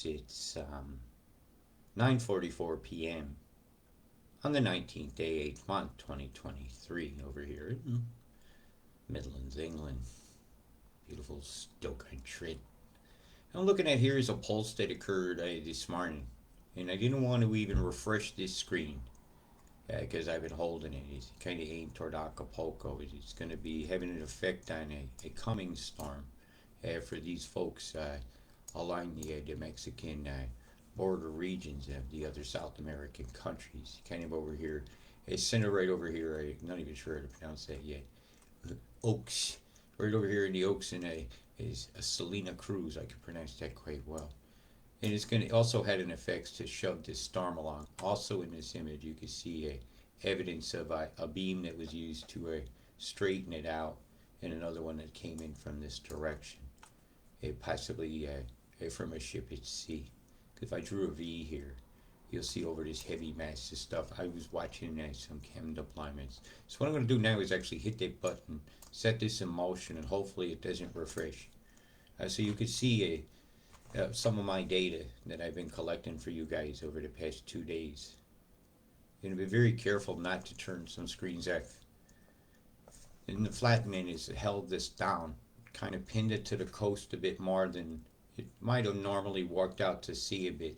It's 9:44 p.m. on the 19th day, 8th month, 2023, over here in Midlands, England. Beautiful Stoke-on-Trent. I'm looking at here is a pulse that occurred this morning, and I didn't want to even refresh this screen because I've been holding it. It's kind of aimed toward Acapulco. It's going to be having an effect on a coming storm for these folks along the Mexican border regions of the other South American countries. Kind of over here. It's centered right over here. I'm not even sure how to pronounce that yet. Oaks. Right over here in the Oaks is a Salina Cruz. I can pronounce that quite well. And it's going to also had an effect to shove this storm along. Also in this image, you can see evidence of a beam that was used to straighten it out, and another one that came in from this direction, possibly from a ship at sea. If I drew a V here, you'll see over this heavy mass of stuff. I was watching some chem deployments. So what I'm going to do now is actually hit that button, set this in motion, and hopefully it doesn't refresh. So you can see some of my data that I've been collecting for you guys over the past 2 days. And be very careful not to turn some screens off. And the flattening has held this down, kind of pinned it to the coast a bit more than it might have normally walked out to sea a bit.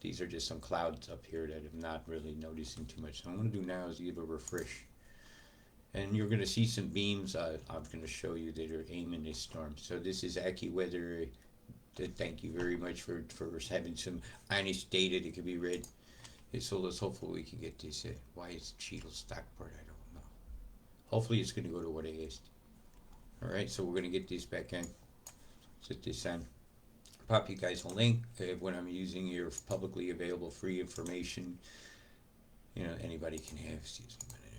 These are just some clouds up here that I'm not really noticing too much. So what I'm going to do now is give a refresh. And you're going to see some beams I'm going to show you that are aiming this storm. So this is AccuWeather. Thank you very much for having some honest data that can be read. So let's hopefully we can get this. Why is Cheetle Stockport? I don't know. Hopefully it's going to go to what I asked. Alright, so we're going to get this back in. Set this on. Pop you guys a link when I'm using your publicly available free information. Anybody can have. Excuse me a minute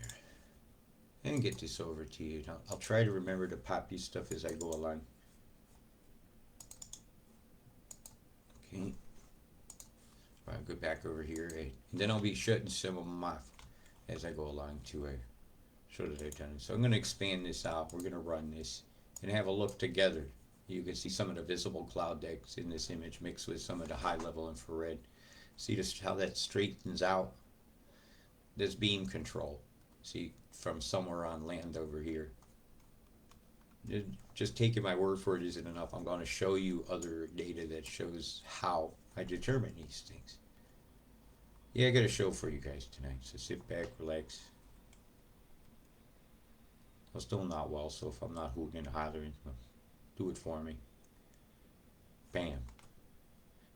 here. And get this over to you. I'll try to remember to pop you stuff as I go along. Okay. I'll go back over here. And then I'll be shutting some of them off as I go along to show that I've done it. So I'm going to expand this out. We're going to run this and have a look together. You can see some of the visible cloud decks in this image mixed with some of the high level infrared. See just how that straightens out this beam control. See from somewhere on land over here. Just taking my word for it isn't enough. I'm going to show you other data that shows how I determine these things. Yeah, I got a show for you guys tonight. So sit back, relax. I'm still not well, so if I'm not hooting and hollering, do it for me. Bam.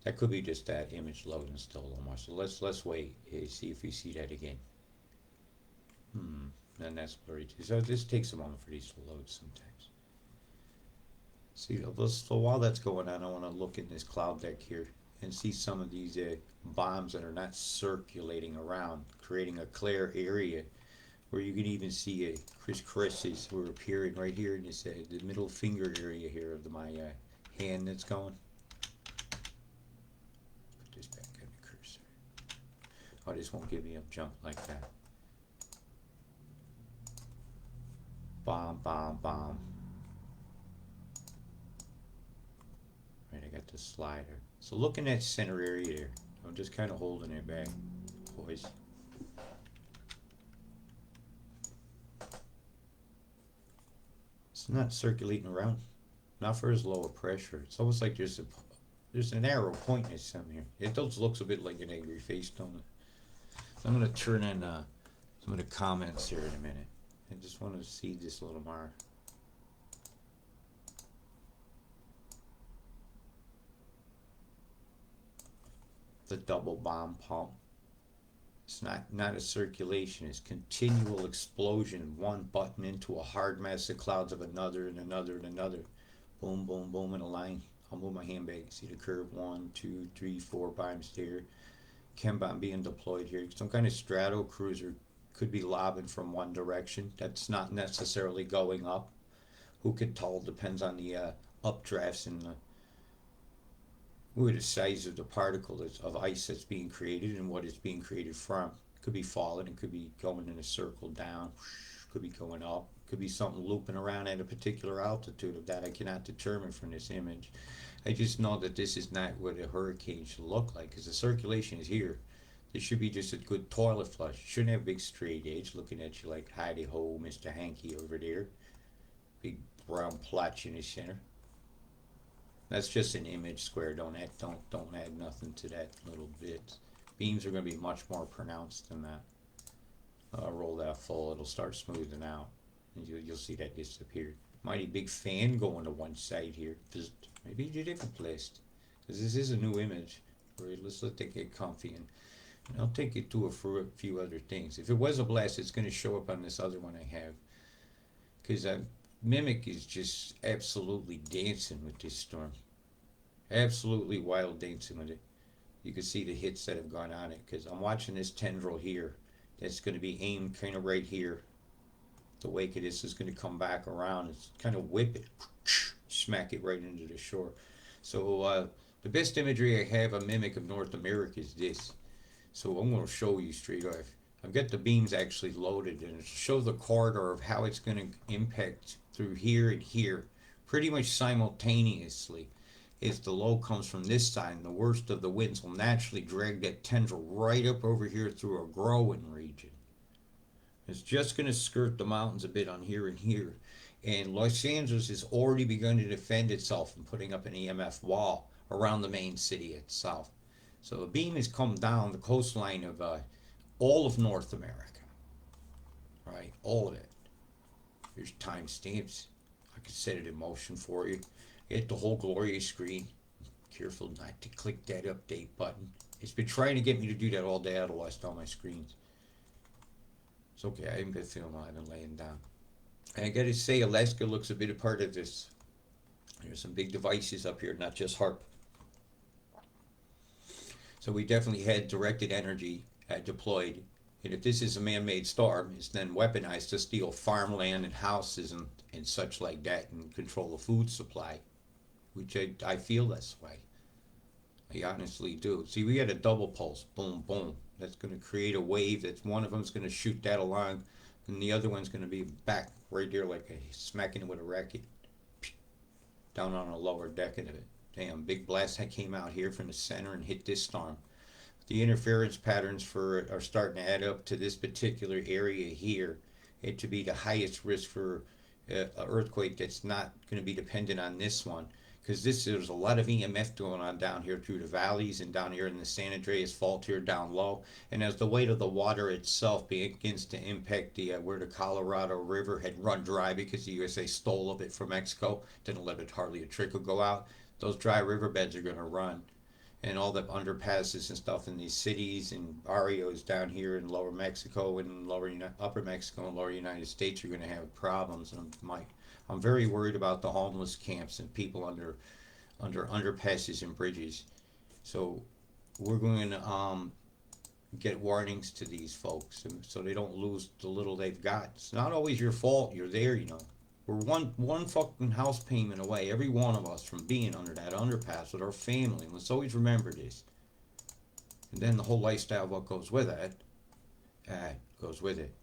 That could be just that image loading still a little more. So let's wait. See if we see that again. And that's blurry too. So this takes a moment for these to load sometimes. See, so while that's going on, I want to look in this cloud deck here and see some of these bombs that are not circulating around, creating a clear area where you can even see crisscrosses who are appearing right here in this the middle finger area here of my hand that's going. Put this back on the cursor. Oh, this won't give me a jump like that. Bomb, bomb, bomb. Right, I got the slider. So look in that center area there. I'm just kind of holding it back, boys. It's not circulating around. Not for as low a pressure. It's almost like there's an arrow pointing at something here. It does looks a bit like an angry face, don't it? So I'm going to turn in some of the comments here in a minute. I just want to see this a little more. The double bomb pump. It's not a circulation, it's continual explosion, one button into a hard mass of clouds of another and another and another. Boom, boom, boom in a line. I'll move my hand back. See the curve? 1, 2, 3, 4 bombs there. Chem bomb being deployed here. Some kind of strato cruiser could be lobbing from one direction. That's not necessarily going up. Who could tell? Depends on the updrafts and the size of the particle of ice that's being created and what it's being created from. It could be falling, it could be going in a circle down, could be going up, could be something looping around at a particular altitude. Of that I cannot determine from this image. I just know that this is not what a hurricane should look like, because the circulation is here. This should be just a good toilet flush. Shouldn't have big straight edge looking at you like hidey ho, Mr. Hanky over there. Big brown plotch in the center. That's just an image square. Don't add nothing to that little bit. Beams are going to be much more pronounced than that. Roll that full, it'll start smoothing out, and you'll see that disappear. Mighty big fan going to one side here. Maybe you did it placed, because this is a new image. Right, let's let that get comfy, and I'll take you to for a few other things. If it was a blast, it's going to show up on this other one I have, because Mimic is just absolutely dancing with this storm. Absolutely wild dancing with it. You can see the hits that have gone on it, because I'm watching this tendril here. That's going to be aimed kind of right here. The wake of this is going to come back around. It's kind of whip it, smack it right into the shore. So the best imagery I have a Mimic of North America is this. So I'm going to show you straight off. I've got the beams actually loaded, and show the corridor of how it's going to impact through here and here, pretty much simultaneously. As the low comes from this side, and the worst of the winds will naturally drag that tendril right up over here through a growing region. It's just going to skirt the mountains a bit on here and here. And Los Angeles has already begun to defend itself and putting up an EMF wall around the main city itself. So a beam has come down the coastline of all of North America. Right? All of it. Here's timestamps. I can set it in motion for you. Get the whole glorious screen. Careful not to click that update button. It's been trying to get me to do that all day. I lost all my screens. It's okay. I haven't been filming. I've been laying down. And I gotta say, Alaska looks a bit a part of this. There's some big devices up here, not just HARP. So we definitely had directed energy deployed. And if this is a man-made storm, it's then weaponized to steal farmland and houses and such like that and control the food supply, which I feel this way. I honestly do. See, we had a double pulse, boom, boom. That's going to create a wave. That's one of them's going to shoot that along, and the other one's going to be back right there like a smacking it with a racket, down on a lower deck of it. Damn, big blast that came out here from the center and hit this storm. The interference patterns for it are starting to add up to this particular area here. It to be the highest risk for an earthquake that's not going to be dependent on this one, because there's a lot of EMF going on down here through the valleys and down here in the San Andreas Fault here down low. And as the weight of the water itself begins to impact the where the Colorado River had run dry because the USA stole of it from Mexico, didn't let it hardly a trickle go out. Those dry riverbeds are going to run, and all the underpasses and stuff in these cities and barrios down here in lower Mexico and upper Mexico and lower United States are going to have problems. And I'm very worried about the homeless camps and people under underpasses and bridges. So we're going to get warnings to these folks so they don't lose the little they've got. It's not always your fault. You're there, you know. We're one fucking house payment away, every one of us, from being under that underpass with our family. And let's always remember this. And then the whole lifestyle, what goes with it, goes with it.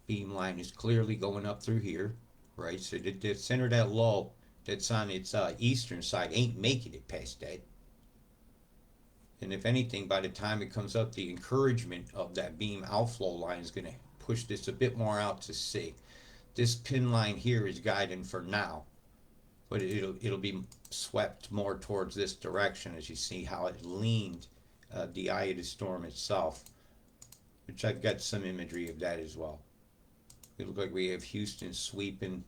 Beam line is clearly going up through here, right? So the center of that low that's on its eastern side ain't making it past that. And if anything, by the time it comes up, the encouragement of that beam outflow line is going to push this a bit more out to sea. This pin line here is guiding for now, but it'll be swept more towards this direction as you see how it leaned the eye of the storm itself, which I've got some imagery of that as well. It looks like we have Houston sweeping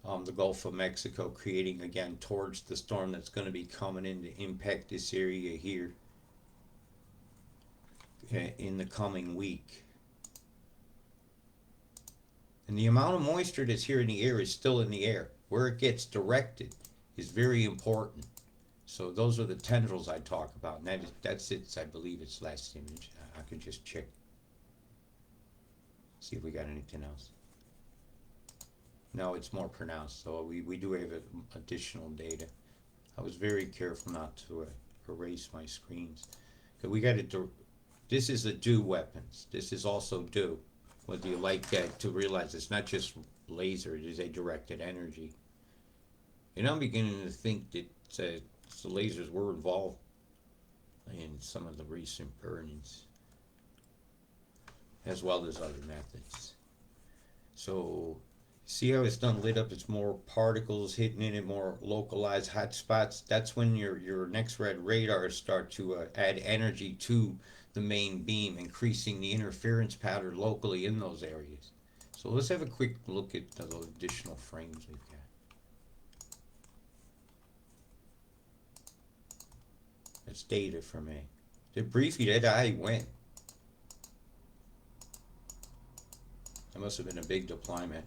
the Gulf of Mexico, creating again towards the storm that's going to be coming in to impact this area here in the coming week. And the amount of moisture that's here in the air is still in the air. Where it gets directed is very important. So those are the tendrils I talk about. And that's it, I believe it's last image. I can just check. See if we got anything else. No, it's more pronounced. So we do have additional data. I was very careful not to erase my screens. Because we got to, this is a do weapons. This is also do. Whether you like that, to realize it's not just laser, it is a directed energy. And I'm beginning to think that the lasers were involved in some of the recent burnings, as well as other methods. So, see how it's done lit up? It's more particles hitting in it, more localized hot spots. That's when your next red radars start to add energy to the main beam, increasing the interference pattern locally in those areas. So let's have a quick look at the additional frames we've got. That's data from me. Briefly, that eye went. That must have been a big deployment.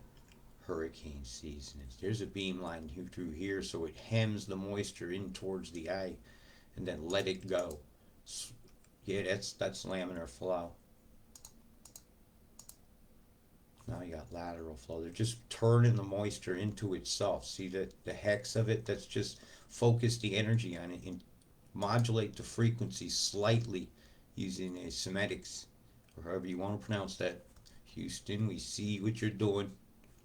Hurricane season. There's a beam line through here, so it hems the moisture in towards the eye, and then let it go. Yeah, that's laminar flow. Now you got lateral flow. They're just turning the moisture into itself. See the hex of it? That's just focus the energy on it and modulate the frequency slightly using a semetics, or however you want to pronounce that. Houston, we see what you're doing.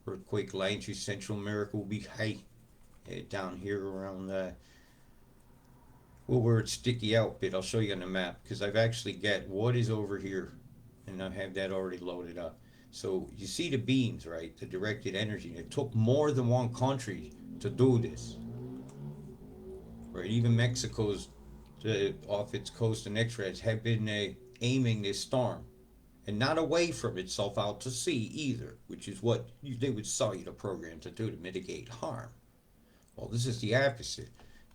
Earthquake lines, your Central America will be high down here around well, where it's sticky out bit. I'll show you on the map because I've actually got what is over here, and I have that already loaded up. So you see the beams, right? The directed energy. It took more than one country to do this, right? Even Mexico's off its coast and X-rays have been aiming this storm, and not away from itself out to sea either, which is what they would sell you the program to do to mitigate harm. Well, this is the opposite.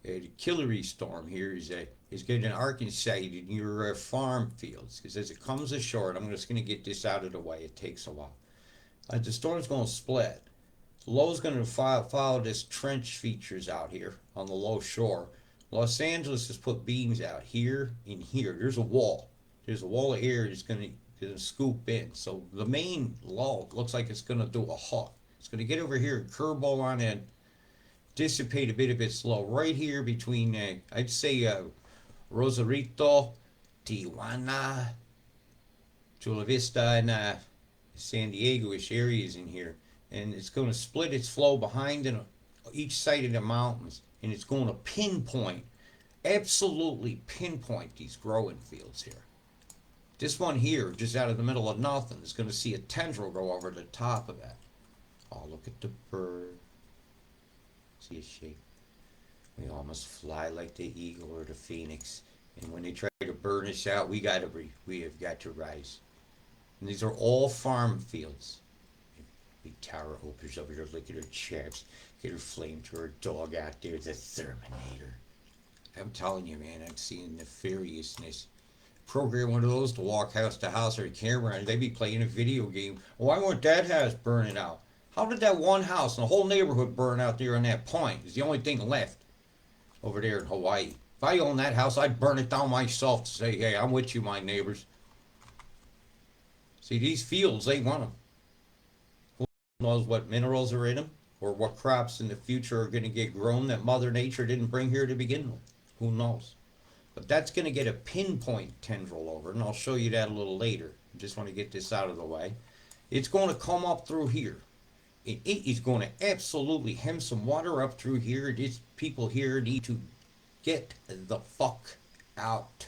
The Kilary storm here is getting an Arkansas in your farm fields because as it comes ashore, I'm just going to get this out of the way. It takes a while. The storm's going to split. The low's going to follow this trench features out here on the low shore. Los Angeles has put beams out here and here. There's a wall. There's a wall of air that's going to scoop in. So the main low looks like it's going to do a hook. It's going to get over here and curveball on in, dissipate a bit of its low right here between, I'd say, Rosarito, Tijuana, Chula Vista, and San Diego-ish areas in here. And it's going to split its flow behind and each side of the mountains. And it's going to pinpoint, absolutely pinpoint these growing fields here. This one here, just out of the middle of nothing, is going to see a tendril go over the top of that. Oh, look at the bird. See a shape. We almost fly like the eagle or the phoenix. And when they try to burn us out, we have got to rise. And these are all farm fields. Big tower opens over here, look at her chaps. Get her flamethrower dog out there, the Terminator. I'm telling you, man, I'm seeing nefariousness. Program one of those to walk house to house or a camera and they be playing a video game. Why won't that house burning out? How did that one house and the whole neighborhood burn out there on that point? It's the only thing left over there in Hawaii. If I owned that house, I'd burn it down myself to say, hey, I'm with you, my neighbors. See, these fields, they want them. Who knows what minerals are in them or what crops in the future are going to get grown that Mother Nature didn't bring here to begin with? Who knows? But that's going to get a pinpoint tendril over, and I'll show you that a little later. I just want to get this out of the way. It's going to come up through here. It is going to absolutely hem some water up through here. These people here need to get the fuck out.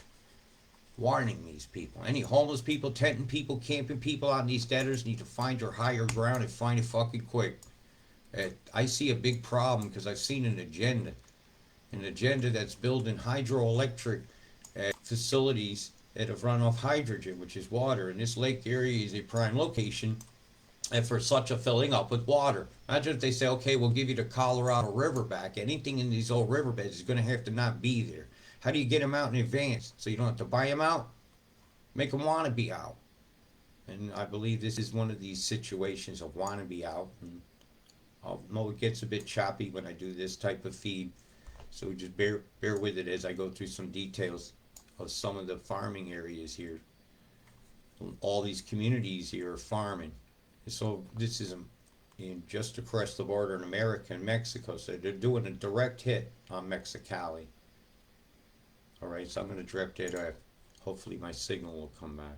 Warning these people. Any homeless people, tenting people, camping people on these deserts need to find your higher ground and find it fucking quick. I see a big problem because I've seen an agenda that's building hydroelectric facilities that have run off hydrogen, which is water. And this lake area is a prime location for such a filling up with water. Imagine if they say, okay, we'll give you the Colorado River back. Anything in these old riverbeds is going to have to not be there. How do you get them out in advance so you don't have to buy them out? Make them want to be out. And I believe this is one of these situations of want to be out. And I know it gets a bit choppy when I do this type of feed. So just bear with it as I go through some details of some of the farming areas here. All these communities here are farming. So this is just across the border in America and Mexico. So they're doing a direct hit on Mexicali. All right, so I'm going to direct it. Hopefully my signal will come back.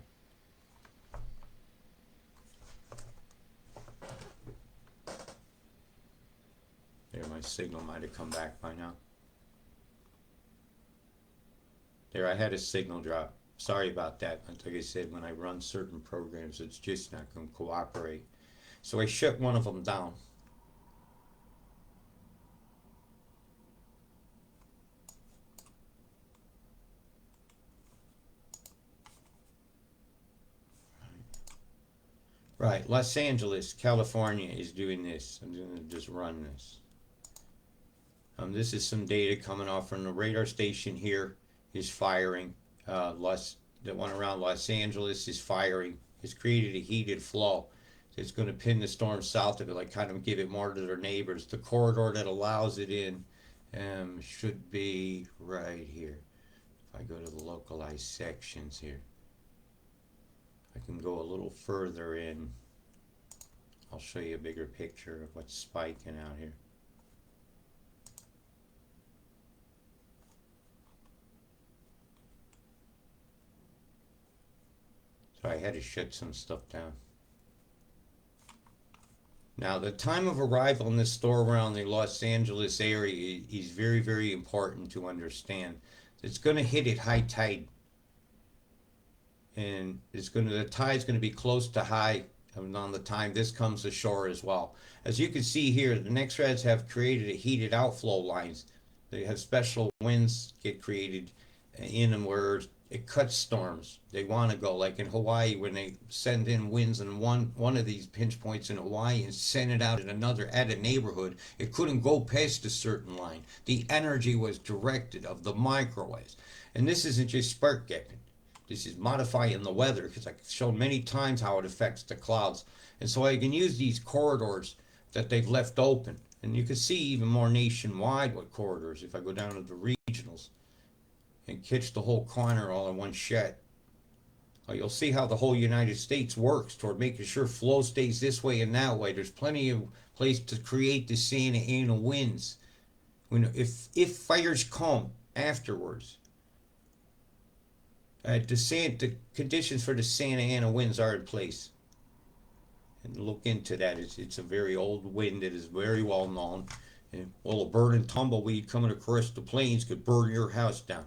There, my signal might have come back by now. There, I had a signal drop. Sorry about that. Like I said, when I run certain programs, it's just not going to cooperate. So I shut one of them down. Right, Los Angeles, California is doing this. I'm going to just run this. This is some data coming off from the radar station here is firing. The one around Los Angeles is firing. It's created a heated flow. It's going to pin the storm south of it, like kind of give it more to their neighbors. The corridor that allows it in should be right here. If I go to the localized sections here, I can go a little further in. I'll show you a bigger picture of what's spiking out here. So I had to shut some stuff down. Now, the time of arrival in this store around the Los Angeles area is very, very important to understand. It's going to hit at high tide, and the tide's going to be close to high on the time this comes ashore as well. As you can see here, the next reds have created a heated outflow lines. They have special winds get created in them where it cuts storms. They want to go like in Hawaii when they send in winds in one of these pinch points in Hawaii and send it out in another at a neighborhood. It couldn't go past a certain line. The energy was directed of the microwaves, and this isn't just spark gapping. This is modifying the weather because I've shown many times how it affects the clouds, and so I can use these corridors that they've left open, and you can see even more nationwide what corridors. If I go down to the regionals and catch the whole corner all in one shot. You'll see how the whole United States works toward making sure flow stays this way and that way. There's plenty of place to create the Santa Ana winds. If fires come afterwards, the conditions for the Santa Ana winds are in place. And look into that. It's a very old wind that is very well known. And, well, a burning tumbleweed coming across the plains could burn your house down.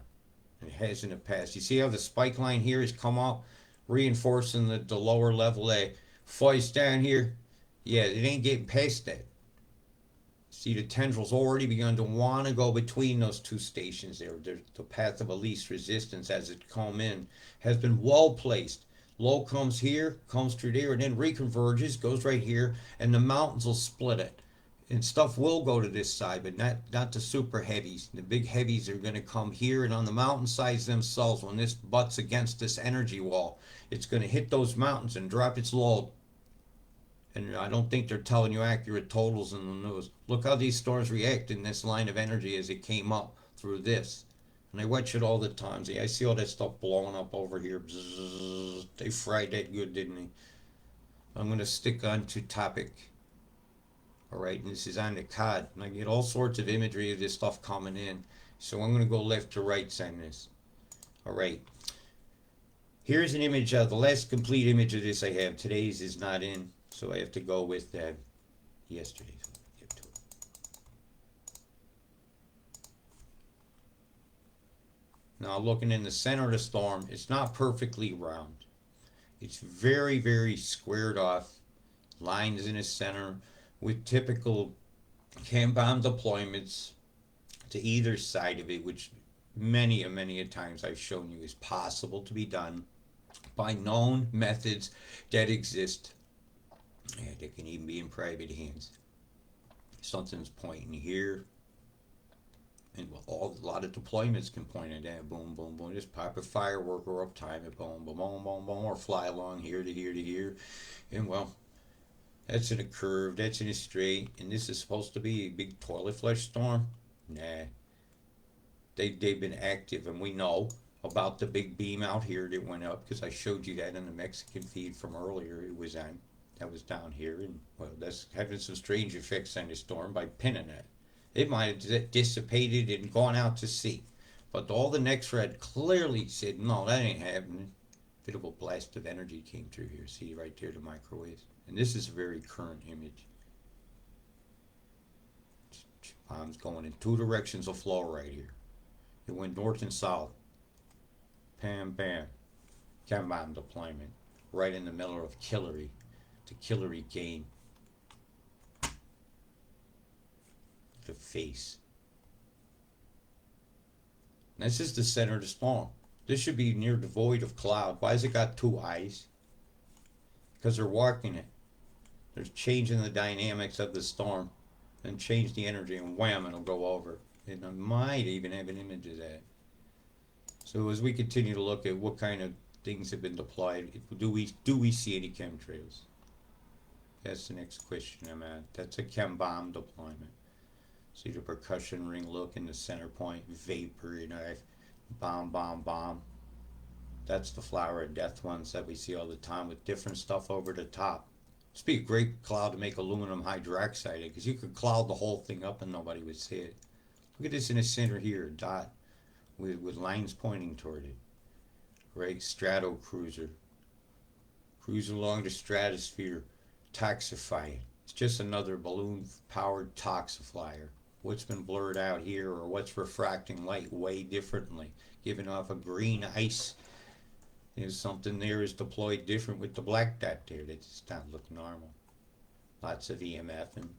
It has in the past. You see how the spike line here has come up, reinforcing the lower level A. Flies down here, yeah, it ain't getting past that. See, the tendrils already begun to want to go between those two stations there. The path of least resistance as it come in has been well placed. Low comes here, comes through there, and then reconverges, goes right here, and the mountains will split it. And stuff will go to this side, but not the super heavies. The big heavies are going to come here, and on the mountain sides themselves, when this butts against this energy wall, it's going to hit those mountains and drop its load. And I don't think they're telling you accurate totals in the news. Look how these storms react in this line of energy as it came up through this. And I watch it all the time. See, I see all that stuff blowing up over here. Bzzz. They fried that good, didn't they? I'm going to stick on to topic. All right, and this is on the COD, and I get all sorts of imagery of this stuff coming in. So I'm going to go left to right on this. All right. Here's an image of the last complete image of this I have. Today's is not in, so I have to go with yesterday's. Get to it. Now looking in the center of the storm, it's not perfectly round. It's very, very squared off. Lines in the center with typical cam bomb deployments to either side of it, which many a times I've shown you is possible to be done by known methods that exist. Yeah, they can even be in private hands. Something's pointing here, and a lot of deployments can point at that. Boom, boom, boom. Just pop a firework or uptime it. Boom, boom, boom, boom, boom, or fly along here to here to here, and well. That's in a curve, that's in a straight, and this is supposed to be a big toilet flush storm? Nah. They've been active, and we know about the big beam out here that went up, because I showed you that in the Mexican feed from earlier. It was on, that was down here, and well, that's having some strange effects on the storm by pinning it. It might have dissipated and gone out to sea. But all the next red clearly said, no, that ain't happening. Bit of a blast of energy came through here. See right there, the microwaves. And this is a very current image. Bombs going in two directions of flow right here. It went north and south. Bam, bam. Chem bomb deployment. Right in the middle of Kilary. The Kilary gain. The face. And this is the center of the storm. This should be near devoid of cloud. Why has it got two eyes? Because they're walking it. They're changing the dynamics of the storm and change the energy, and wham, it'll go over. And I might even have an image of that. So as we continue to look at what kind of things have been deployed, do we see any chemtrails? That's the next question I'm at. That's a chem bomb deployment. See the percussion ring look in the center point, vapor, bomb, bomb, bomb. That's the flower of death ones that we see all the time with different stuff over the top. This would be a great cloud to make aluminum hydroxide because you could cloud the whole thing up and nobody would see it. Look at this in the center here, a dot with lines pointing toward it. Great strato cruiser. Cruising along the stratosphere, toxifying. It's just another balloon powered toxifier. What's been blurred out here or what's refracting light way differently, giving off a green ice. There's something there is deployed different with the black dot there that does not look normal. Lots of EMF, and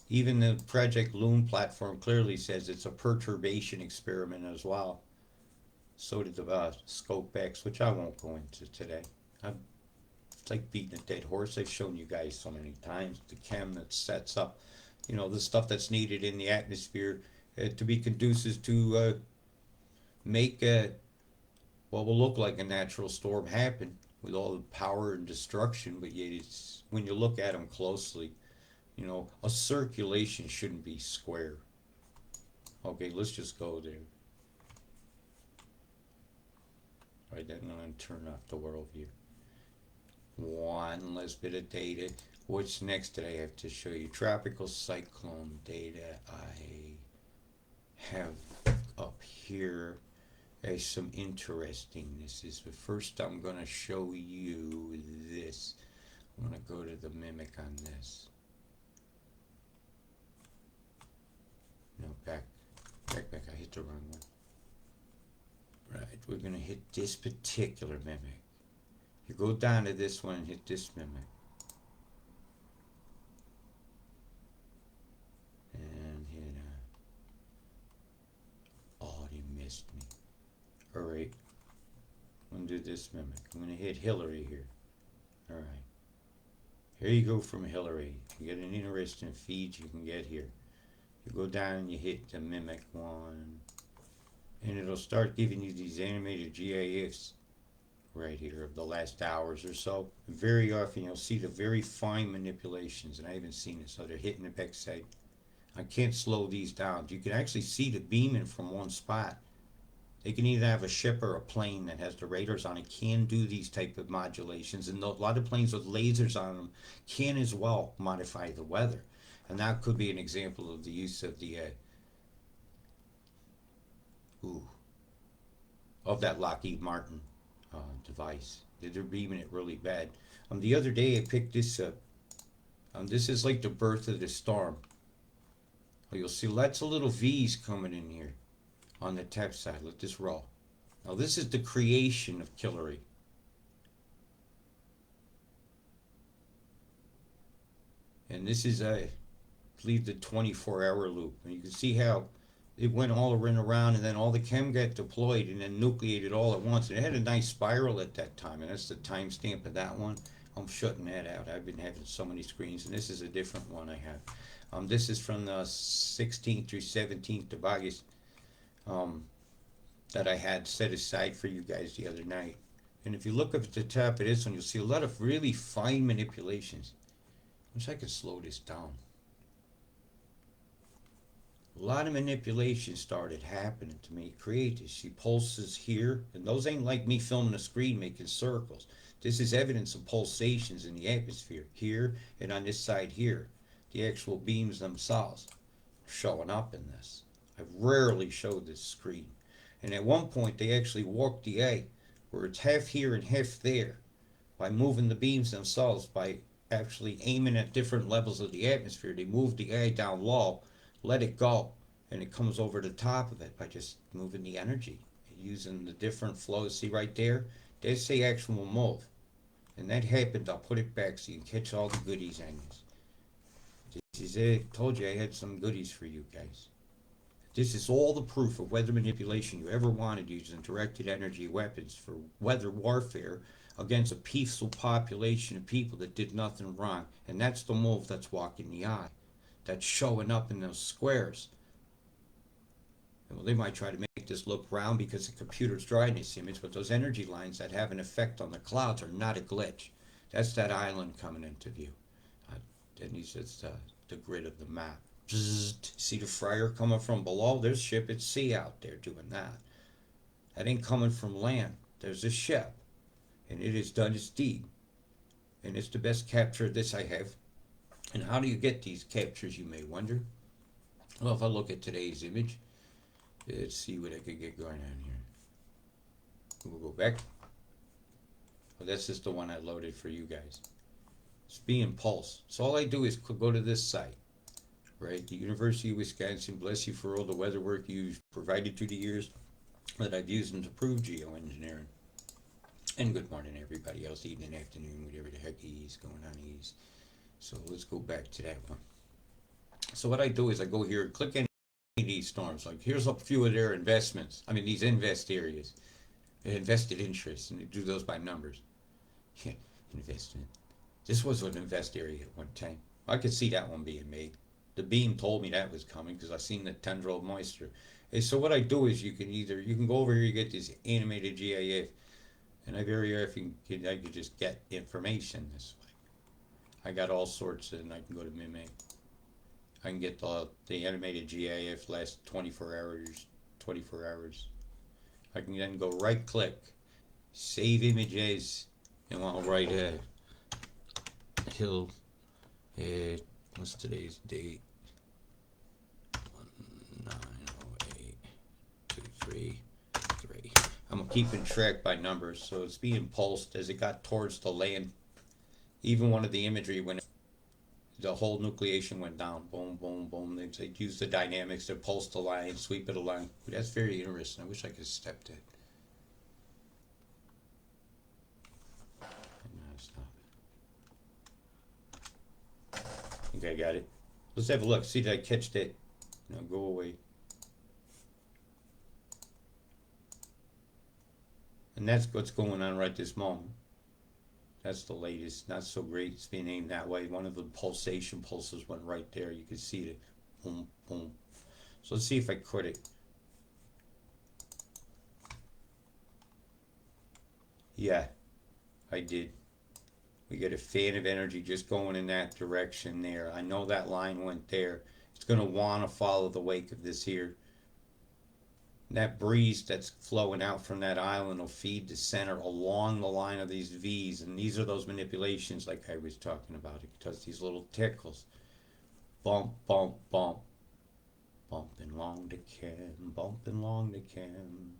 even the Project Loon platform clearly says it's a perturbation experiment as well. So did the Scope X, which I won't go into today. It's like beating a dead horse. I've shown you guys so many times the chem that sets up, the stuff that's needed in the atmosphere to be conducive to make what will look like a natural storm happen with all the power and destruction, but yet it's when you look at them closely, a circulation shouldn't be square. Okay, let's just go there. Right, then I'm going to turn off the world view. One less bit of data. What's next that I have to show you? Tropical cyclone data I have up here. There's some interestingnesses, but first I'm going to show you this. I'm going to go to the mimic on this. No, back, I hit the wrong one. Right, we're going to hit this particular mimic. You go down to this one and hit this mimic. And hit, oh, you missed me. Alright, I'm going to do this mimic. I'm going to hit Kilary here. Alright. Here you go from Kilary. You get an interesting feed you can get here. You go down and you hit the mimic one. And it'll start giving you these animated GIFs right here of the last hours or so. Very often you'll see the very fine manipulations, and I haven't seen it, so they're hitting the backside. I can't slow these down. You can actually see the beaming from one spot. They can either have a ship or a plane that has the radars on it can do these type of modulations, and a lot of planes with lasers on them can as well modify the weather. And that could be an example of the use of the of that Lockheed Martin device. They're beaming it really bad. The other day I picked this up. This is like the birth of the storm. You'll see lots of little V's coming in here on the top side. Let this roll. Now this is the creation of Kilary. And this is I believe the 24-hour loop. And you can see how it went all around, and then all the chem got deployed and then nucleated all at once. And it had a nice spiral at that time, and that's the timestamp of that one. I'm shutting that out. I've been having so many screens, and this is a different one I have. This is from the 16th through 17th of August that I had set aside for you guys the other night. And if you look up at the top of this one, you'll see a lot of really fine manipulations. Wish I could slow this down. A lot of manipulation started happening to me. Create this. See pulses here, and those ain't like me filming a screen making circles. This is evidence of pulsations in the atmosphere here and on this side here. The actual beams themselves showing up in this. I've rarely showed this screen. And at one point they actually walked the eye where it's half here and half there by moving the beams themselves by actually aiming at different levels of the atmosphere. They moved the eye down low let it go, and it comes over the top of it by just moving the energy, using the different flows. See right there? There's the actual move. And that happened, I'll put it back so you can catch all the goodies on this. This is it. Told you I had some goodies for you guys. This is all the proof of weather manipulation you ever wanted, using directed energy weapons for weather warfare against a peaceful population of people that did nothing wrong. And that's the move that's walking the eye. That's showing up in those squares. Well, they might try to make this look round because the computer's drawing this image, but those energy lines that have an effect on the clouds are not a glitch. That's that island coming into view. Then he says the grid of the map. Bzzzt. See the fryer coming from below? There's ship at sea out there doing that. That ain't coming from land. There's a ship, and it has done its deed. And it's the best capture of this I have. And how do you get these captures, you may wonder? Well, if I look at today's image, let's see what I could get going on here. We'll go back. Well, that's just the one I loaded for you guys. It's being pulsed. So all I do is go to this site, right? The University of Wisconsin, bless you for all the weather work you've provided through the years that I've used them to prove geoengineering. And good morning, everybody else, evening, afternoon, whatever the heck is going on is. So let's go back to that one. So what I do is I go here and click any of these storms. Like here's a few of their investments. I mean, these invest areas, invested interests, and they do those by numbers. Yeah, investment. This was an invest area at one time. I could see that one being made. The beam told me that was coming because I seen the tendril of moisture. And so what I do is you can go over here, you get this animated GIF, and I very often I could just get information this way. I got all sorts, and I can go to Mimic. I can get the animated GIF last 24 hours. 24 hours. I can then go right click, save images, and I'll write Hill. What's today's date? 90823. I'm keeping track by numbers, so it's being pulsed as it got towards the land. Even one of the imagery when the whole nucleation went down, boom, boom, boom. They used the dynamics to pulse the line, sweep it along. But that's very interesting. I wish I could step that. Stop it. I think I got it. Let's have a look. See, did I catch that? No, go away. And that's what's going on right this moment. That's the latest. Not so great. It's being aimed that way. One of the pulsation pulses went right there. You can see it. Boom, boom. So let's see if I quit it. Yeah, I did. We get a fan of energy just going in that direction there. I know that line went there. It's going to want to follow the wake of this here. That breeze that's flowing out from that island will feed the center along the line of these V's. And these are those manipulations like I was talking about. It does these little tickles. Bump, bump, bump. Bumping along the cam, bumping along the cam.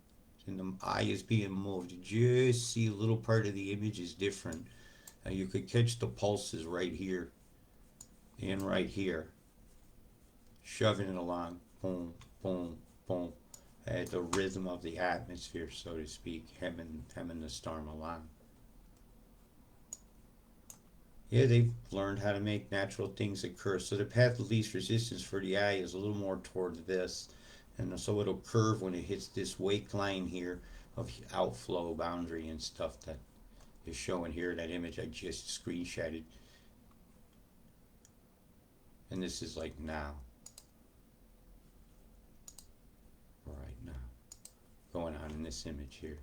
And the eye is being moved. You just see a little part of the image is different. Now you could catch the pulses right here and right here. Shoving it along. Boom, boom, boom. At the rhythm of the atmosphere, so to speak, hemming the storm along. Yeah, they've learned how to make natural things occur. So the path of least resistance for the eye is a little more towards this. And so it'll curve when it hits this wake line here of outflow boundary and stuff that is showing here in that image I just screenshotted. And this is like now. Right now. Going on in this image here.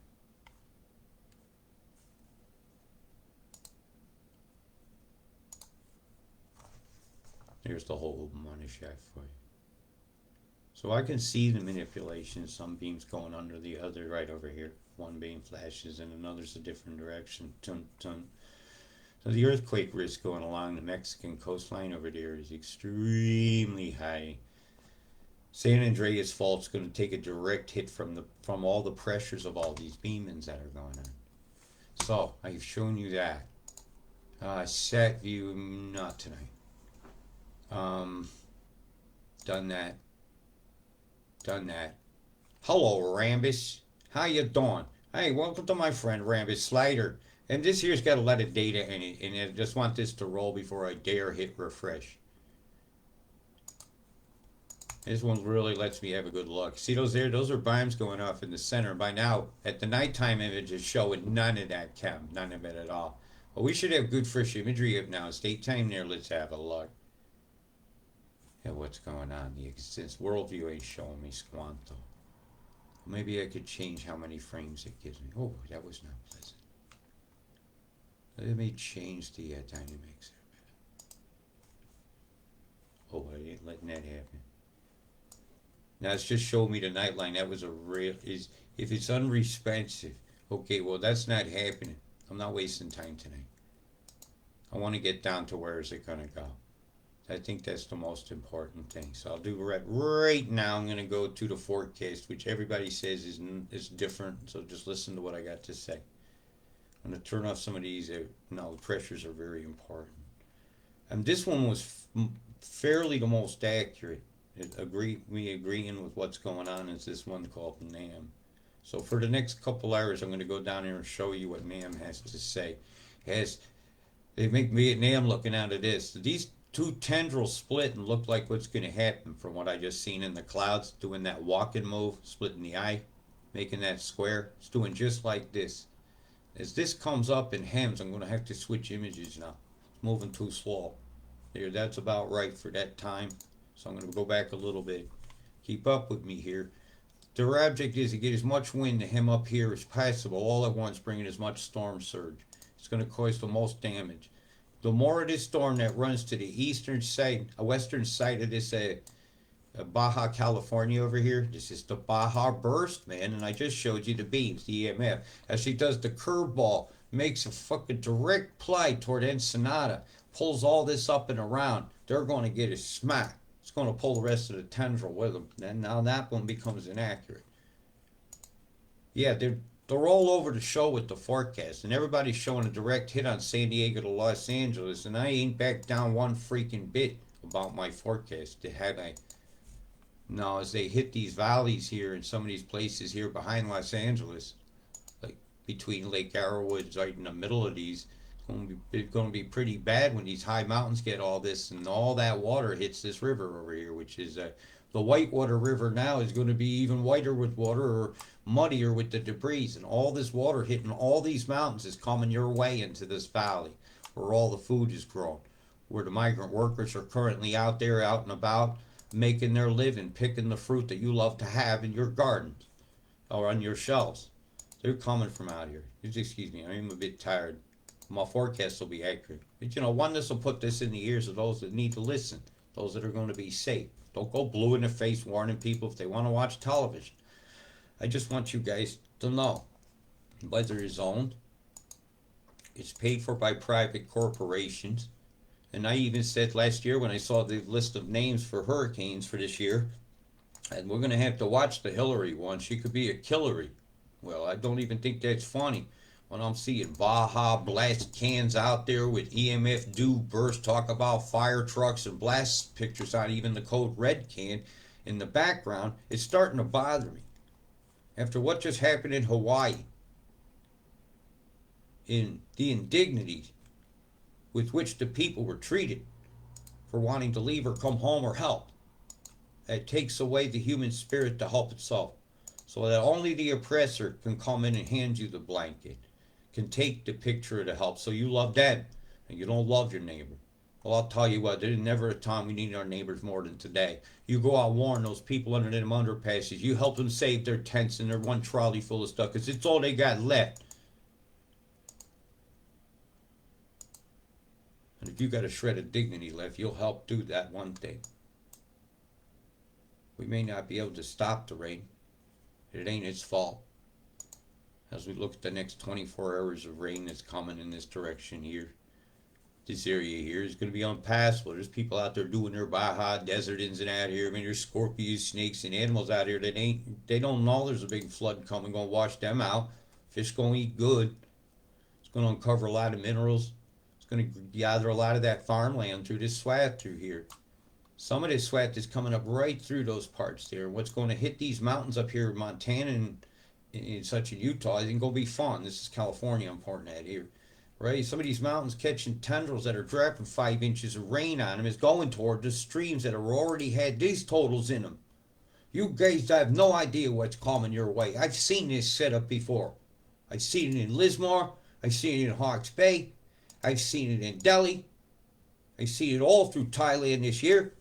Here's the whole money shaft for you. So I can see the manipulation. Some beams going under the other right over here. One beam flashes and another's a different direction. Dun, dun. So the earthquake risk going along the Mexican coastline over there is extremely high. San Andreas Fault's going to take a direct hit from all the pressures of all these beamings that are going on. So I've shown you that. Sat view, not tonight. Done that. Done that. Hello, Rambus. How you doing? Hey, welcome to my friend Rambus Slider. And this here's got a lot of data in it, and I just want this to roll before I dare hit refresh. This one really lets me have a good look. See those there? Those are biomes going off in the center. By now, at the nighttime image is showing none of that chem. None of it at all. Well, we should have good fresh imagery up now. It's daytime there. Let's have a look at what's going on. Since worldview ain't showing me Squanto. Maybe I could change how many frames it gives me. Oh, that was not pleasant. Let me change the dynamics. Oh, I ain't letting that happen. Now it's just showing me the nightline. That was a real is if it's unresponsive. Okay, well that's not happening. I'm not wasting time tonight. I want to get down to where is it gonna go. I think that's the most important thing. So I'll do right now. I'm gonna go to the forecast, which everybody says is different. So just listen to what I got to say. I'm gonna turn off some of these. No, the pressures are very important. And this one was fairly the most accurate. Me agreeing with what's going on is this one called NAM. So for the next couple hours, I'm going to go down here and show you what NAM has to say. They make me at NAM looking out of this. These two tendrils split and look like what's going to happen from what I just seen in the clouds, doing that walking move, splitting the eye, making that square. It's doing just like this. As this comes up in hems, I'm going to have to switch images now. It's moving too slow. There, that's about right for that time. So I'm going to go back a little bit. Keep up with me here. Their object is to get as much wind to him up here as possible, all at once, bringing as much storm surge. It's going to cause the most damage. The more of this storm that runs to the eastern side, western side of this Baja California over here, this is the Baja burst, man, and I just showed you the beams, the EMF. As she does the curveball, makes a fucking direct ply toward Ensenada, pulls all this up and around, they're going to get a smack. It's going to pull the rest of the tendril with them. And now that one becomes inaccurate. Yeah, they're all over the show with the forecast. And everybody's showing a direct hit on San Diego to Los Angeles. And I ain't back down one freaking bit about my forecast. As they hit these valleys here in some of these places here behind Los Angeles, like between Lake Arrowwood, right in the middle of these, it's going to be pretty bad when these high mountains get all this and all that water hits this river over here, which is the Whitewater River now is going to be even whiter with water or muddier with the debris. And all this water hitting all these mountains is coming your way into this valley where all the food is grown, where the migrant workers are currently out there, out and about, making their living, picking the fruit that you love to have in your gardens or on your shelves. They're coming from out here. Excuse me, I'm a bit tired. My forecast will be accurate. But oneness will put this in the ears of those that need to listen, those that are going to be safe. Don't go blue in the face warning people if they want to watch television. I just want you guys to know weather is owned. It's paid for by private corporations. And I even said last year when I saw the list of names for hurricanes for this year, and we're going to have to watch the Hilary one. She could be a Kilary. Well, I don't even think that's funny. When I'm seeing Baja blast cans out there with EMF do burst, talk about fire trucks and blast pictures on even the code red can in the background, it's starting to bother me. After what just happened in Hawaii, in the indignities with which the people were treated for wanting to leave or come home or help, it takes away the human spirit to help itself. So that only the oppressor can come in and hand you the blanket, can take the picture to help. So you love them and you don't love your neighbor. Well, I'll tell you what, there's never a time we need our neighbors more than today. You go out warn those people under them underpasses. You help them save their tents and their one trolley full of stuff because it's all they got left. And if you got a shred of dignity left, you'll help do that one thing. We may not be able to stop the rain. It ain't its fault. As we look at the next 24 hours of rain that's coming in this direction here, this area here is going to be unpassable. There's people out there doing their Baja desert ins and out here. I mean, there's scorpions, snakes, and animals out here that they don't know there's a big flood coming, going to wash them out. Fish going to eat good. It's going to uncover a lot of minerals. It's going to gather a lot of that farmland through this swath through here. Some of this sweat is coming up right through those parts there. What's going to hit these mountains up here in Montana and in such in Utah isn't going to be fun. This is California I'm pointing at here. Right? Some of these mountains catching tendrils that are dropping 5 inches of rain on them is going toward the streams that have already had these totals in them. You guys have no idea what's coming your way. I've seen this setup before. I've seen it in Lismore. I've seen it in Hawke's Bay. I've seen it in Delhi. I've seen it all through Thailand this year.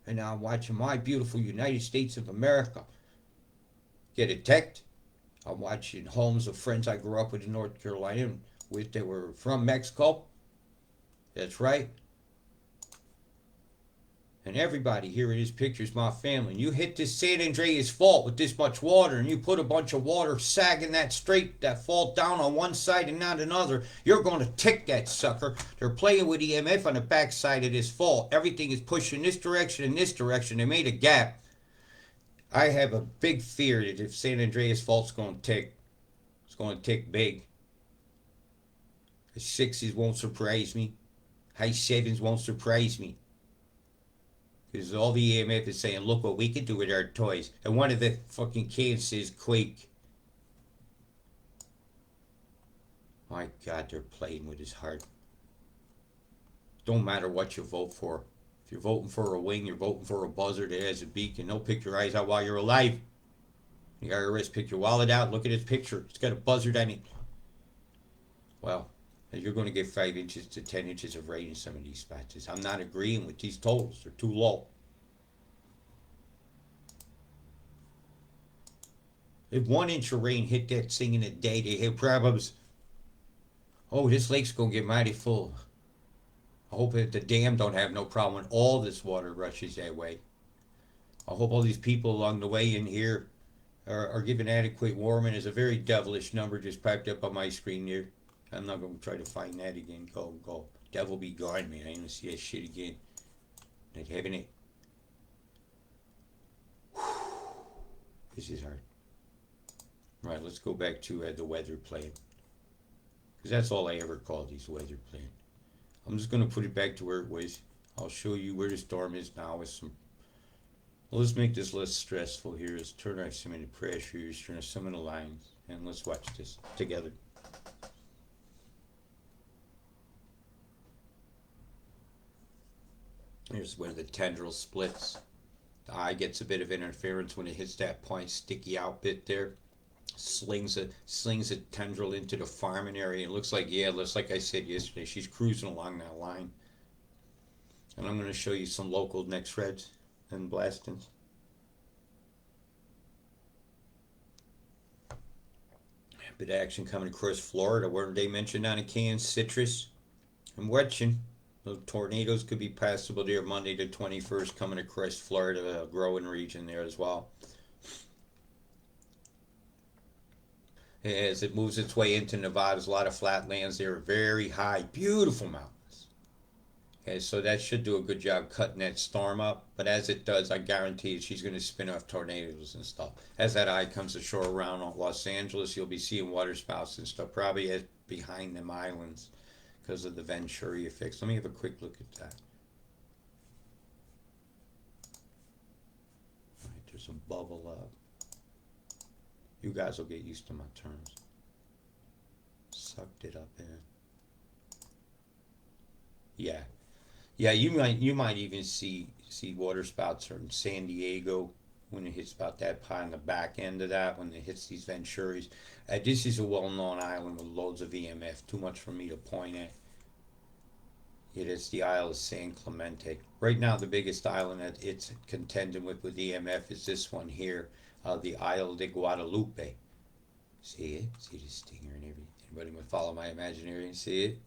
And now I'm watching my beautiful United States of America get attacked. I'm watching homes of friends I grew up with in North Carolina with that were from Mexico. That's right. And everybody here in this picture is my family. And you hit this San Andreas fault with this much water, and you put a bunch of water sagging that straight, that fault down on one side and not another, you're going to tick that sucker. They're playing with EMF on the back side of this fault. Everything is pushing this direction and this direction. They made a gap. I have a big fear that if San Andreas fault's going to tick, it's going to tick big. The sixes won't surprise me. High sevens won't surprise me. Because all the EMF is saying, look what we can do with our toys. And one of the fucking kids says, Quake. My God, they're playing with his heart. Don't matter what you vote for. If you're voting for a wing, you're voting for a buzzard that has a beak, and they'll pick your eyes out while you're alive. The IRS pick your wallet out, look at his picture. It's got a buzzard on it. Well, you're going to get 5 inches to 10 inches of rain in some of these spots. I'm not agreeing with these totals. They're too low. If 1 inch of rain hit that thing in a day, they have problems. Oh, this lake's going to get mighty full. I hope that the dam don't have no problem when all this water rushes that way. I hope all these people along the way in here are given adequate warming. There's a very devilish number just piped up on my screen here. I'm not going to try to find that again. Go. Devil be gone, man. I ain't going to see that shit again. Not having it. This is hard. Right, let's go back to the weather plane. Because that's all I ever called these weather plane. I'm just going to put it back to where it was. I'll show you where the storm is now with some... Well, let's make this less stressful here. Let's turn off some of the pressure. Let's turn off some of the lines. And let's watch this together. Here's where the tendril splits. The eye gets a bit of interference when it hits that point sticky out bit there. Slings a tendril into the farming area. It looks like, yeah, it looks like I said yesterday, she's cruising along that line. And I'm going to show you some local neck shreds and blastings. A bit of action coming across Florida, where they mentioned on a can citrus and wetching. The tornadoes could be passable there Monday the 21st, coming across Florida, a growing region there as well. As it moves its way into Nevada, there's a lot of flatlands there, very high, beautiful mountains. Okay, so that should do a good job cutting that storm up. But as it does, I guarantee she's going to spin off tornadoes and stuff. As that eye comes ashore around Los Angeles, you'll be seeing waterspouts and stuff, probably behind them islands, because of the Venturi effects. Let me have a quick look at that. All right, there's some bubble up. You guys will get used to my terms. Sucked it up in. Yeah. Yeah, you might even see waterspouts in San Diego when it hits about that part on the back end of that, when it hits these Venturis. This is a well-known island with loads of EMF. Too much for me to point at. It is the Isle of San Clemente. Right now, the biggest island that it's contending with EMF is this one here, the Isle de Guadalupe. See it? See the stinger and everything? Anybody want to follow my imaginary and see it?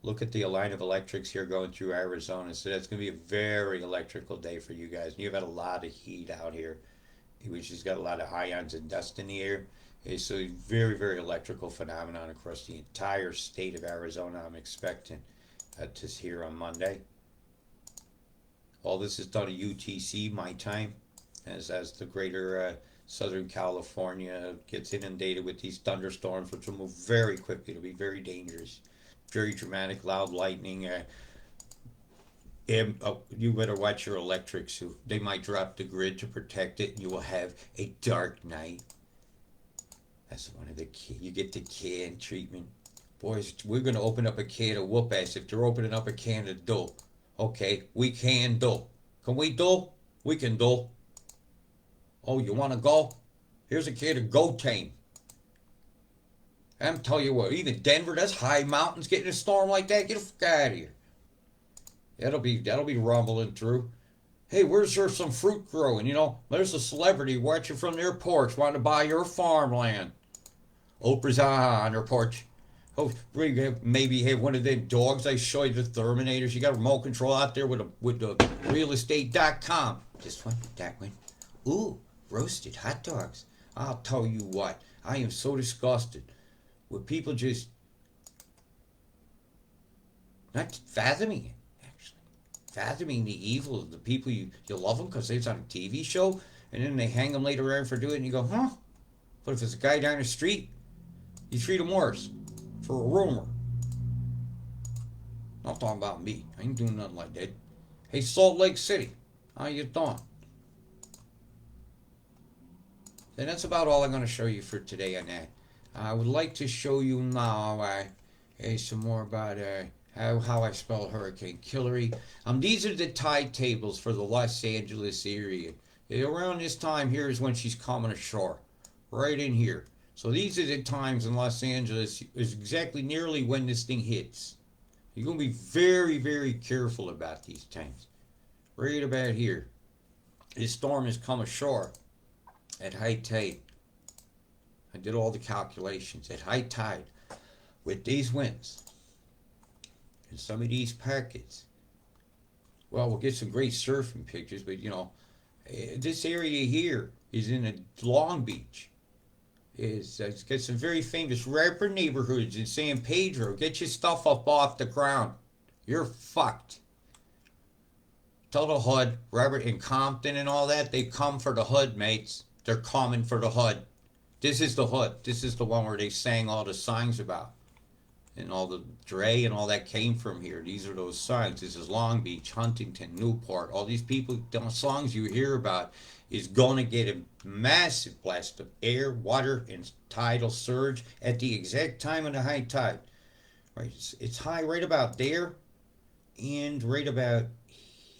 Look at the line of electrics here going through Arizona. So that's going to be a very electrical day for you guys. You've had a lot of heat out here, which has got a lot of ions and dust in the air. So a very, very electrical phenomenon across the entire state of Arizona. I'm expecting to hear on Monday. All this is done at UTC, my time, as the greater Southern California gets inundated with these thunderstorms, which will move very quickly. It'll be very dangerous. Very dramatic, loud lightning. You better watch your electrics. They might drop the grid to protect it, and you will have a dark night. That's one of the key. You get the can treatment. Boys, we're going to open up a can of whoop ass if they're opening up a can of dough. Okay, we can do. Can we do? We can do. Oh, you want to go? Here's a can of Go Tame. I'm telling you what, even Denver, that's high mountains getting a storm like that. Get the fuck out of here. That'll be rumbling through. Hey, where's there some fruit growing? There's a celebrity watching from their porch wanting to buy your farmland. Oprah's on her porch. Oh, maybe have one of them dogs I show you, the Terminators. You got remote control out there with the realestate.com. This one, that one. Ooh, roasted hot dogs. I'll tell you what, I am so disgusted with people just not fathoming it, actually. Fathoming the evil of the people you love them because it's on a TV show, and then they hang them later on for doing it, and you go, huh? But if it's a guy down the street, you treat him worse for a rumor. Not talking about me. I ain't doing nothing like that. Hey, Salt Lake City, how you doing? And that's about all I'm going to show you for today on that. I would like to show you now some more about how I spell Hurricane Kilary. These are the tide tables for the Los Angeles area. Around this time here is when she's coming ashore. Right in here. So these are the times in Los Angeles is exactly nearly when this thing hits. You're going to be very, very careful about these times. Right about here. This storm has come ashore at high tide. I did all the calculations. At high tide, with these winds and some of these packets, well, we'll get some great surfing pictures, but this area here is in a Long Beach. It's got some very famous rapper neighborhoods in San Pedro. Get your stuff up off the ground. You're fucked. Tell the HUD, Robert and Compton and all that, they come for the HUD, mates. They're coming for the HUD. This is the HUD. This is the one where they sang all the songs about. And all the Dre and all that came from here. These are those songs. This is Long Beach, Huntington, Newport. All these people, the songs you hear about is going to get a massive blast of air, water, and tidal surge at the exact time of the high tide. Right? It's high right about there and right about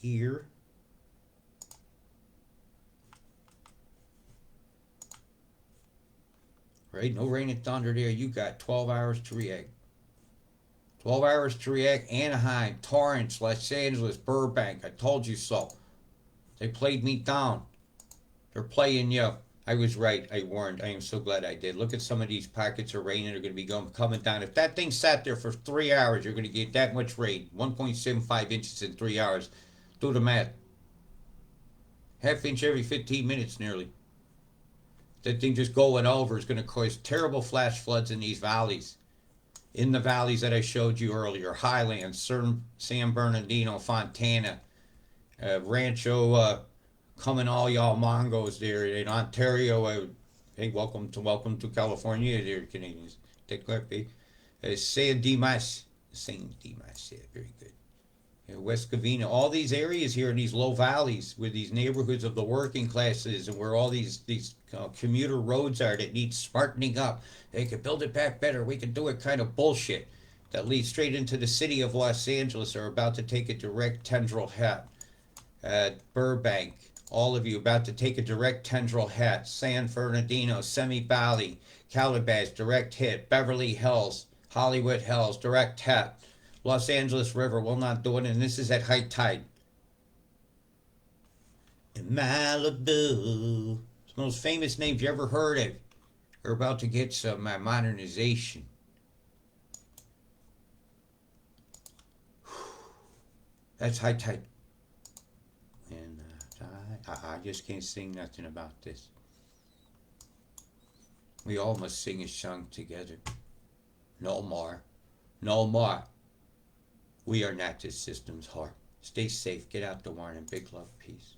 here. Right? No rain and thunder there. You got 12 hours to react. 12 hours to react. Anaheim, Torrance, Los Angeles, Burbank. I told you so. They played me down. They're playing you. I was right. I warned. I am so glad I did. Look at some of these pockets of rain that are going to be coming down. If that thing sat there for 3 hours, you're going to get that much rain. 1.75 inches in 3 hours. Do the math. Half inch every 15 minutes nearly. That thing just going over is going to cause terrible flash floods in these valleys. In the valleys that I showed you earlier. Highlands, San Bernardino, Fontana, Rancho, coming all y'all Mongos there in Ontario. Hey, welcome to California there, Canadians. Take care, San Dimas. Yeah, very good. West Covina, all these areas here in these low valleys where these neighborhoods of the working classes and where all these commuter roads are that need smartening up. They could build it back better. We could do it kind of bullshit that leads straight into the city of Los Angeles are about to take a direct tendril hit. Burbank, all of you about to take a direct tendril hit. San Bernardino, Semi Valley, Calabasas, direct hit. Beverly Hills, Hollywood Hills, direct hit. Los Angeles River will not do it, and this is at high tide. In Malibu, it's the most famous names you ever heard of. We're about to get some modernization. That's high tide. And I just can't sing nothing about this. We all must sing a song together. No more. No more. We are not this system's heart. Stay safe. Get out the warning. Big love. Peace.